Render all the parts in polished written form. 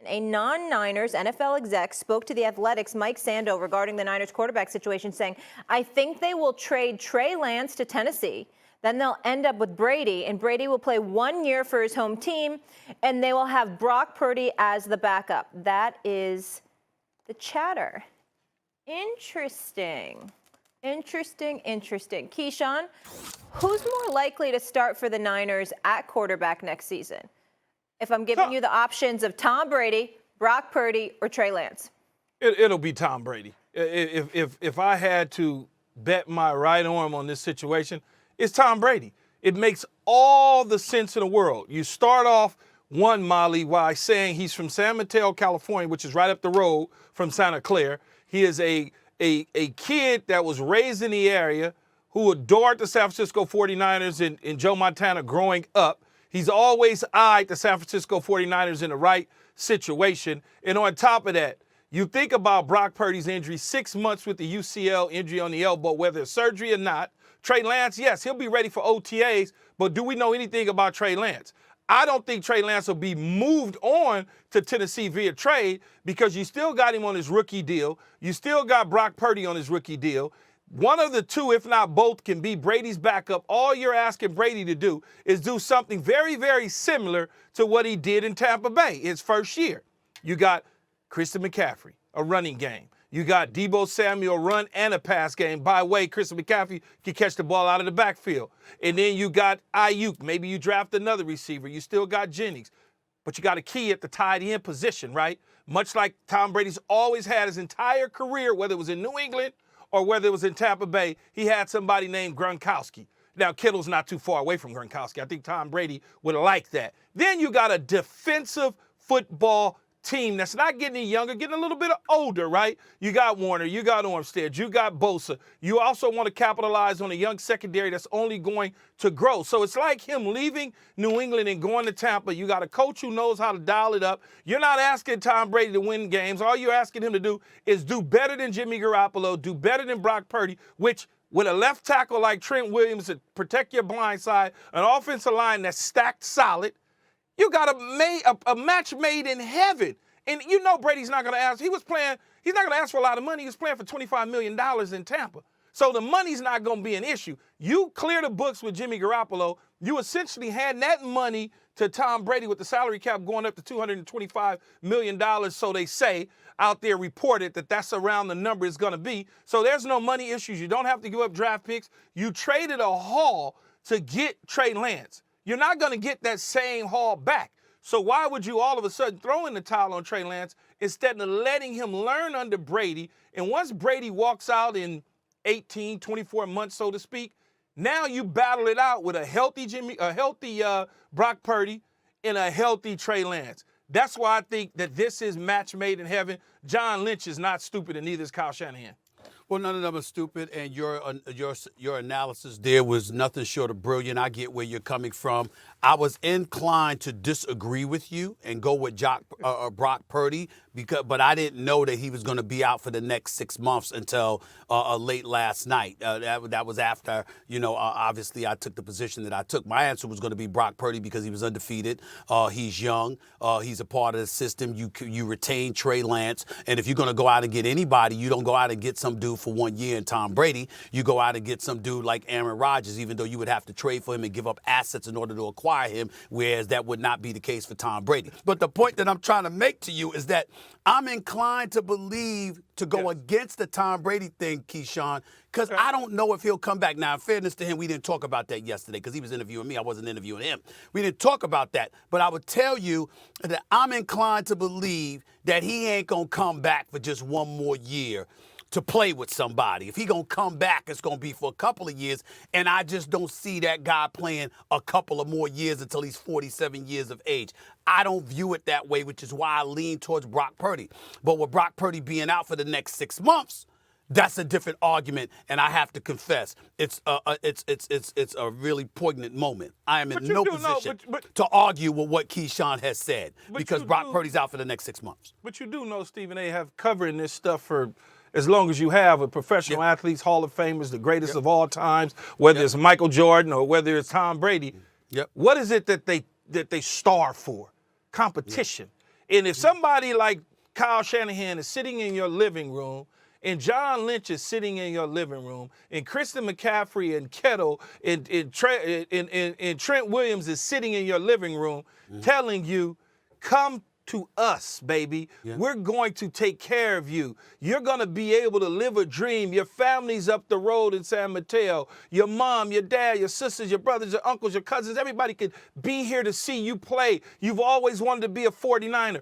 A non-Niners NFL exec spoke to The Athletic's Mike Sando regarding the Niners quarterback situation, saying, I think they will trade Trey Lance to Tennessee. Then they'll end up with Brady, and Brady will play 1 year for his home team, and they will have Brock Purdy as the backup. That is the chatter. Interesting. Keyshawn, who's more likely to start for the Niners at quarterback next season? If I'm giving you the options of Tom Brady, Brock Purdy, or Trey Lance. It'll be Tom Brady. If I had to bet my right arm on this situation, it's Tom Brady. It makes all the sense in the world. You start off Molly, by saying he's from San Mateo, California, which is right up the road from Santa Clara. He is a kid that was raised in the area who adored the San Francisco 49ers and Joe Montana growing up. He's always eyed the San Francisco 49ers in the right situation. And on top of that, you think about Brock Purdy's injury, 6 months with the UCL injury on the elbow, whether it's surgery or not. Trey Lance, yes, he'll be ready for OTAs, but do we know anything about Trey Lance? I don't think Trey Lance will be moved on to Tennessee via trade because you still got him on his rookie deal. You still got Brock Purdy on his rookie deal. One of the two, if not both, can be Brady's backup. All you're asking Brady to do is do something very, very similar to what he did in Tampa Bay his first year. You got Christian McCaffrey, a running game. You got Deebo Samuel, run and a pass game. By the way, Christian McCaffrey can catch the ball out of the backfield. And then you got Ayuk. Maybe you draft another receiver. You still got Jennings. But you got a key at the tight end position, right? Much like Tom Brady's always had his entire career, whether it was in New England or whether it was in Tampa Bay, he had somebody named Gronkowski. Now, Kittle's not too far away from Gronkowski. I think Tom Brady would like that. Then you got a defensive football team that's not getting any younger, getting a little bit older, right? You got Warner, you got Armstead, you got Bosa. You also want to capitalize on a young secondary that's only going to grow. So it's like him leaving New England and going to Tampa. You got a coach who knows how to dial it up. You're not asking Tom Brady to win games. All you're asking him to do is do better than Jimmy Garoppolo, do better than Brock Purdy, which with a left tackle like Trent Williams to protect your blind side, an offensive line that's stacked solid, you got a match made in heaven. And you know Brady's not going to ask. He's not going to ask for a lot of money. He was playing for $25 million in Tampa. So the money's not going to be an issue. You clear the books with Jimmy Garoppolo. You essentially hand that money to Tom Brady with the salary cap going up to $225 million. So they say out there reported that that's around the number it's going to be. So there's no money issues. You don't have to give up draft picks. You traded a haul to get Trey Lance. You're not going to get that same haul back. So why would you all of a sudden throw in the towel on Trey Lance instead of letting him learn under Brady? And once Brady walks out in 18, 24 months, so to speak, now you battle it out with a healthy Brock Purdy and a healthy Trey Lance. That's why I think that this is match made in heaven. John Lynch is not stupid, and neither is Kyle Shanahan. Well, none of them are stupid, and your analysis there was nothing short of brilliant. I get where you're coming from. I was inclined to disagree with you and go with Brock Purdy, but I didn't know that he was going to be out for the next 6 months until late last night. That was after, obviously I took the position that I took. My answer was going to be Brock Purdy because he was undefeated. He's young. He's a part of the system. You retain Trey Lance, and if you're going to go out and get anybody, you don't go out and get some dude for 1 year in Tom Brady. You go out and get some dude like Aaron Rodgers, even though you would have to trade for him and give up assets in order to acquire him, whereas that would not be the case for Tom Brady. But the point that I'm trying to make to you is that I'm inclined to believe to go against the Tom Brady thing, Keyshawn, because I don't know if he'll come back. Now, in fairness to him, we didn't talk about that yesterday because he was interviewing me. I wasn't interviewing him. We didn't talk about that. But I would tell you that I'm inclined to believe that he ain't going to come back for just 1 more year to play with somebody. If he going to come back, it's going to be for a couple of years, and I just don't see that guy playing a couple of more years until he's 47 years of age. I don't view it that way, which is why I lean towards Brock Purdy. But with Brock Purdy being out for the next 6 months, that's a different argument, and I have to confess, it's a really poignant moment. I am in no position to argue with what Keyshawn has said because Brock Purdy's out for the next 6 months. But you do know, Stephen A. have covering this stuff for as long as you have, with professional athletes, Hall of Famers, the greatest of all times, whether it's Michael Jordan or whether it's Tom Brady. What is it that they starve for? Competition. And if somebody like Kyle Shanahan is sitting in your living room, and John Lynch is sitting in your living room, and Kristen McCaffrey and Kettle and Trent Williams is sitting in your living room telling you, come to us, baby. Yeah. We're going to take care of you. You're going to be able to live a dream. Your family's up the road in San Mateo. Your mom, your dad, your sisters, your brothers, your uncles, your cousins, everybody could be here to see you play. You've always wanted to be a 49er.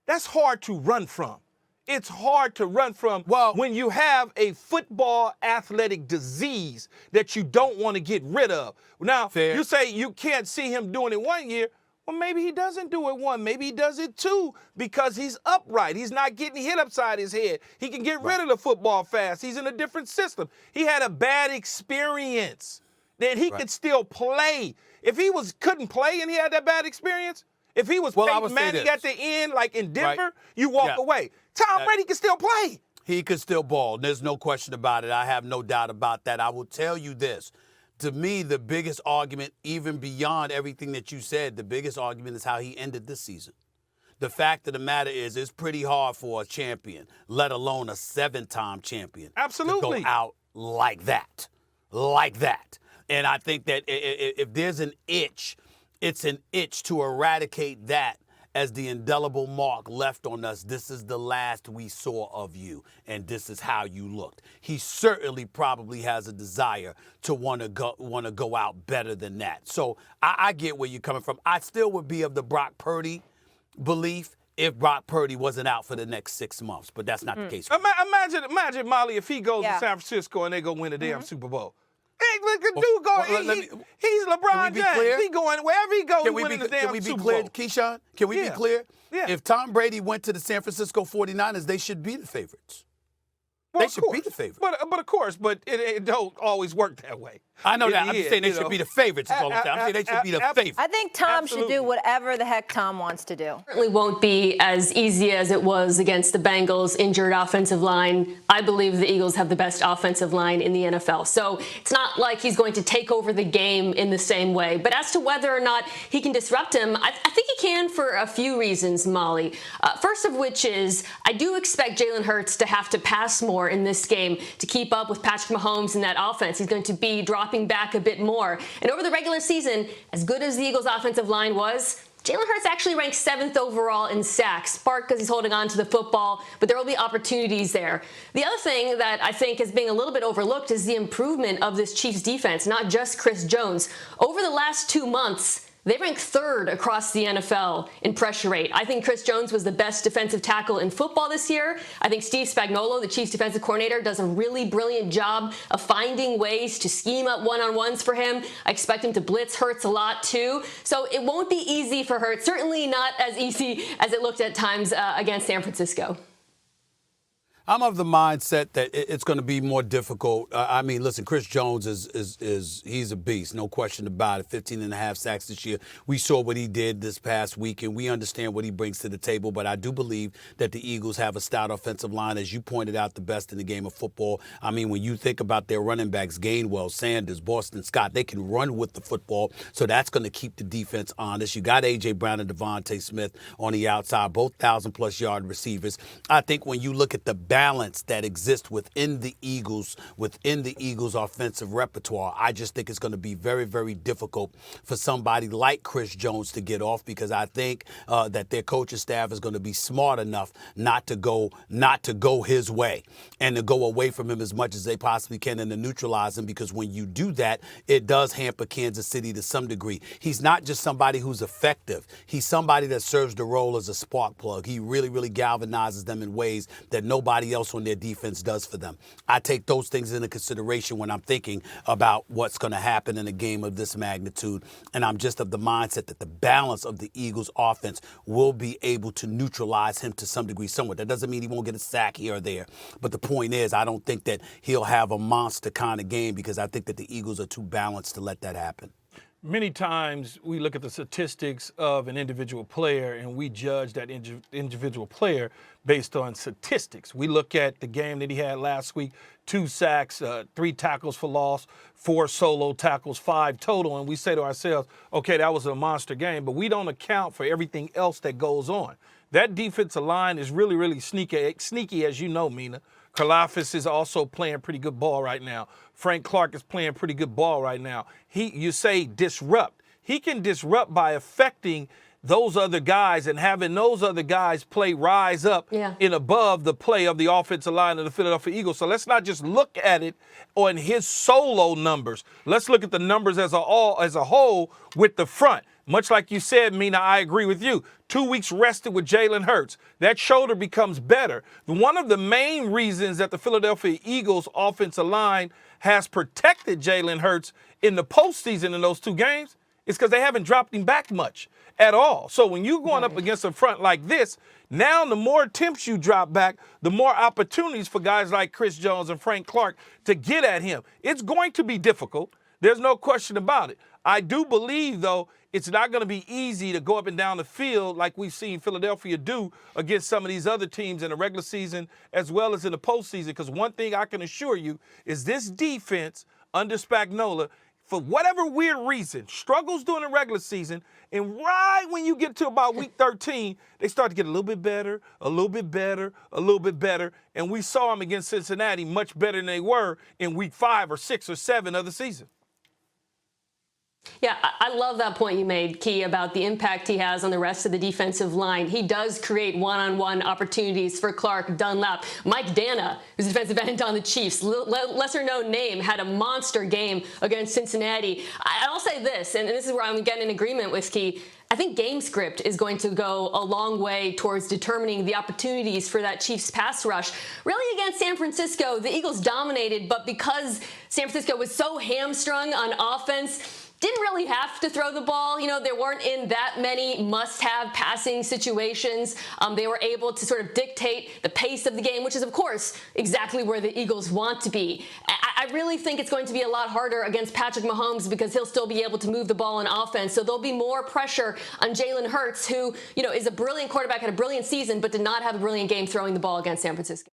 That's hard to run from. It's hard to run from when you have a football athletic disease that you don't want to get rid of. Now, you say you can't see him doing it 1 year. Well, maybe he doesn't do it 1. Maybe he does it 2 because he's upright. He's not getting hit upside his head. He can get rid of the football fast. He's in a different system. He had a bad experience that he could still play. If he couldn't play and he had that bad experience, if he was Peyton Manning at the end, like in Denver, you walk away. Tom Brady can still play. He could still ball. There's no question about it. I have no doubt about that. I will tell you this. To me, the biggest argument, even beyond everything that you said, the biggest argument is how he ended this season. The fact of the matter is it's pretty hard for a champion, let alone a 7-time champion, to go out like that. Like that. And I think that if there's an itch, it's an itch to eradicate that as the indelible mark left on us. This is the last we saw of you, and this is how you looked. He certainly probably has a desire to want to go out better than that. So I get where you're coming from. I still would be of the Brock Purdy belief if Brock Purdy wasn't out for the next 6 months, but that's not the case. Imagine, Molly, if he goes to San Francisco and they go win the damn Super Bowl. Hey, look at dude going. He's LeBron James. He going wherever he goes. Winning the damn Super Bowl. Can we be clear, Keyshawn? Can we be clear? Yeah. If Tom Brady went to the San Francisco 49ers, they should be the favorites. Well, they should be the favorites. But of course, it don't always work that way. I know that. I'm just saying they should be the favorites all the time. I'm saying they should be the favorites. I think Tom should do whatever the heck Tom wants to do. Certainly won't be as easy as it was against the Bengals' injured offensive line. I believe the Eagles have the best offensive line in the NFL. So it's not like he's going to take over the game in the same way. But as to whether or not he can disrupt him, I think he can for a few reasons, Molly. First of which is I do expect Jalen Hurts to have to pass more in this game to keep up with Patrick Mahomes in that offense. He's going to be dropping back a bit more. And over the regular season, as good as the Eagles' offensive line was, Jalen Hurts actually ranked 7th overall in sacks, part because he's holding on to the football, but there will be opportunities there. The other thing that I think is being a little bit overlooked is the improvement of this Chiefs defense, not just Chris Jones. Over the last 2 months, they rank 3rd across the NFL in pressure rate. I think Chris Jones was the best defensive tackle in football this year. I think Steve Spagnuolo, the Chiefs defensive coordinator, does a really brilliant job of finding ways to scheme up one-on-ones for him. I expect him to blitz Hurts a lot too. So it won't be easy for Hurts, certainly not as easy as it looked at times against San Francisco. I'm of the mindset that it's going to be more difficult. I mean, listen, Chris Jones he's a beast, no question about it. 15.5 sacks this year. We saw what he did this past week, and we understand what he brings to the table. But I do believe that the Eagles have a stout offensive line, as you pointed out, the best in the game of football. I mean, when you think about their running backs, Gainwell, Sanders, Boston Scott, they can run with the football, so that's going to keep the defense honest. You got A.J. Brown and Devontae Smith on the outside, both 1,000-plus yard receivers. I think when you look at the balance that exists within the Eagles offensive repertoire, I just think it's going to be very, very difficult for somebody like Chris Jones to get off, because I think that their coaching staff is going to be smart enough not to go his way and to go away from him as much as they possibly can and to neutralize him, because when you do that, it does hamper Kansas City to some degree. He's not just somebody who's effective. He's somebody that serves the role as a spark plug. He really, really galvanizes them in ways that nobody else on their defense does for them. I take those things into consideration when I'm thinking about what's going to happen in a game of this magnitude. And I'm just of the mindset that the balance of the Eagles offense will be able to neutralize him to some degree somewhat. That doesn't mean he won't get a sack here or there. But the point is, I don't think that he'll have a monster kind of game, because I think that the Eagles are too balanced to let that happen. Many times we look at the statistics of an individual player and we judge that individual player based on statistics. We look at the game that he had last week, 2 sacks, 3 tackles for loss, 4 solo tackles, 5 total, and we say to ourselves, okay, that was a monster game, but we don't account for everything else that goes on. That defensive line is really, really sneaky, as you know, Mina. Karlaftis is also playing pretty good ball right now. Frank Clark is playing pretty good ball right now. You say disrupt. He can disrupt by affecting those other guys and having those other guys rise up and above the play of the offensive line of the Philadelphia Eagles. So let's not just look at it on his solo numbers. Let's look at the numbers as a whole with the front. Much like you said, Mina, I agree with you. 2 weeks rested with Jalen Hurts. That shoulder becomes better. One of the main reasons that the Philadelphia Eagles offensive line has protected Jalen Hurts in the postseason in those 2 games is because they haven't dropped him back much at all. So when you're going up against a front like this, now the more attempts you drop back, the more opportunities for guys like Chris Jones and Frank Clark to get at him. It's going to be difficult. There's no question about it. I do believe, though, it's not going to be easy to go up and down the field like we've seen Philadelphia do against some of these other teams in the regular season as well as in the postseason. Because one thing I can assure you is this defense under Spagnuolo, for whatever weird reason, struggles during the regular season, and right when you get to about week 13, they start to get a little bit better, a little bit better, a little bit better. And we saw them against Cincinnati much better than they were in week 5 or 6 or 7 of the season. Yeah, I love that point you made, Key, about the impact he has on the rest of the defensive line. He does create one-on-one opportunities for Clark, Dunlap. Mike Dana, who's a defensive end on the Chiefs, lesser-known name, had a monster game against Cincinnati. I'll say this, and this is where I'm getting in agreement with Key. I think game script is going to go a long way towards determining the opportunities for that Chiefs pass rush. Really, against San Francisco, the Eagles dominated, but because San Francisco was so hamstrung on offense, didn't really have to throw the ball. You know, there weren't in that many must-have passing situations. They were able to sort of dictate the pace of the game, which is, of course, exactly where the Eagles want to be. I really think it's going to be a lot harder against Patrick Mahomes because he'll still be able to move the ball on offense. So there'll be more pressure on Jalen Hurts, who, you know, is a brilliant quarterback, had a brilliant season, but did not have a brilliant game throwing the ball against San Francisco.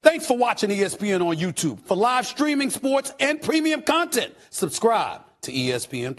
Thanks for watching ESPN on YouTube. For live streaming, sports, and premium content, subscribe to ESPN+.